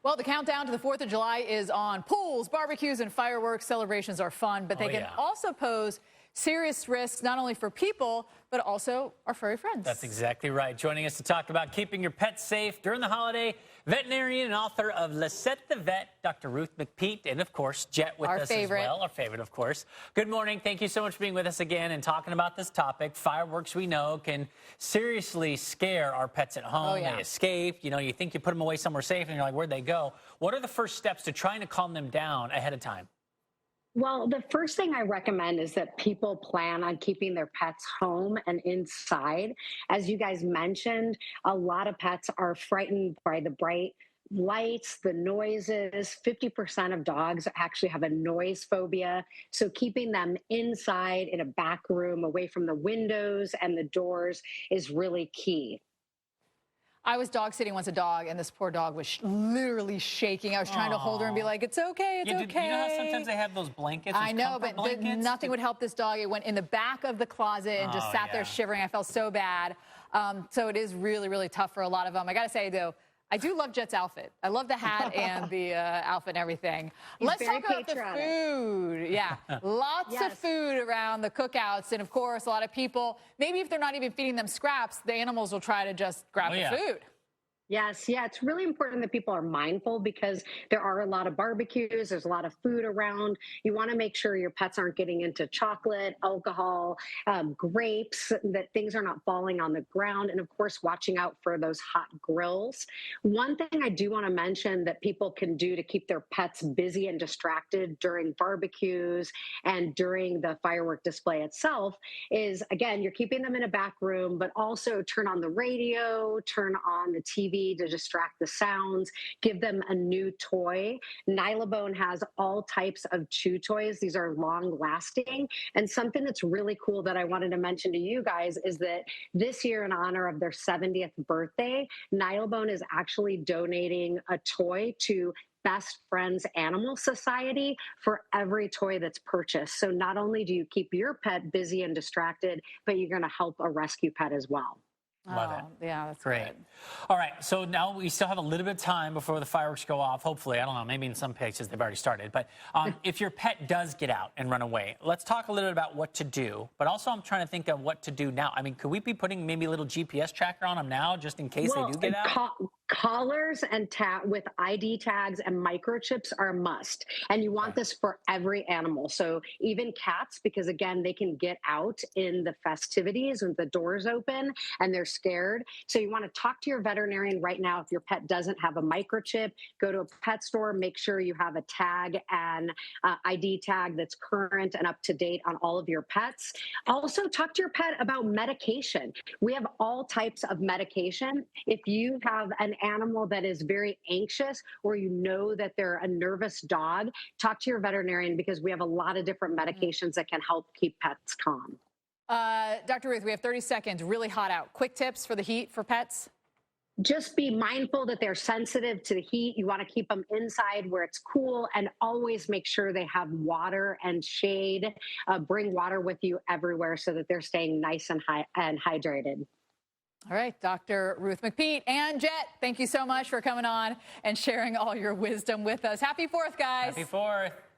Well, the countdown to the 4th of July is on. Pools, barbecues, and fireworks celebrations are fun, but they can also pose serious risks, not only for people, but also our furry friends. That's exactly right. Joining us to talk about keeping your pets safe during the holiday, veterinarian and author of Lisette the Vet, Dr. Ruth McPeet, and of course, Jet with us as well. Our favorite, of course. Good morning. Thank you so much for being with us again and talking about this topic. Fireworks, we know, can seriously scare our pets at home. They escape. You know, you think you put them away somewhere safe, and you're like, where'd they go? What are the first steps to trying to calm them down ahead of time? Well, the first thing I recommend is that people plan on keeping their pets home and inside. As you guys mentioned, a lot of pets are frightened by the bright lights, the noises. 50% of dogs actually have a noise phobia. So keeping them inside in a back room away from the windows and the doors is really key. I was dog sitting once a dog, and this poor dog was literally shaking. I was trying to hold her and be like, it's okay, it's okay. You know how sometimes they have those blankets? I know, but nothing would help this dog. It went in the back of the closet and just sat there shivering. I felt so bad. So it is really, really tough for a lot of them. I got to say, though, I do love Jet's outfit. I love the hat and the outfit and everything. Let's talk about the food. Yeah, lots of food around the cookouts. And, of course, a lot of people, maybe if they're not even feeding them scraps, the animals will try to just grab the food. Yes, it's really important that people are mindful because there are a lot of barbecues, there's a lot of food around. You want to make sure your pets aren't getting into chocolate, alcohol, grapes, that things are not falling on the ground, and of course, watching out for those hot grills. One thing I do want to mention that people can do to keep their pets busy and distracted during barbecues and during the firework display itself is, again, you're keeping them in a back room, but also turn on the radio, turn on the TV to distract the sounds, give them a new toy. Nylabone has all types of chew toys. These are long lasting. And something that's really cool that I wanted to mention to you guys is that this year, in honor of their 70th birthday, Nylabone is actually donating a toy to Best Friends Animal Society for every toy that's purchased. So not only do you keep your pet busy and distracted, but you're going to help a rescue pet as well. Love it. Yeah, that's great. Good. All right, so now we still have a little bit of time before the fireworks go off. Hopefully, I don't know, maybe in some places they've already started. But if your pet does get out and run away, let's talk a little bit about what to do. But also, I'm trying to think of what to do now. I mean, could we be putting maybe a little GPS tracker on them now just in case they do get out? Collars and with ID tags and microchips are a must. And you want this for every animal. So even cats, because again, they can get out in the festivities with the doors open and they're scared. So you want to talk to your veterinarian right now. If your pet doesn't have a microchip, go to a pet store, make sure you have a tag and ID tag that's current and up to date on all of your pets. Also talk to your pet about medication. We have all types of medication. If you have an animal that is very anxious or you know that they're a nervous dog, talk to your veterinarian because we have a lot of different medications that can help keep pets calm. Dr. Ruth, we have 30 seconds, really hot out. Quick tips for the heat for pets? Just be mindful that they're sensitive to the heat. You want to keep them inside where it's cool and always make sure they have water and shade. Bring water with you everywhere so that they're staying nice and hydrated. All right, Dr. Ruth McPeet and Jet, thank you so much for coming on and sharing all your wisdom with us. Happy 4th, guys. Happy 4th.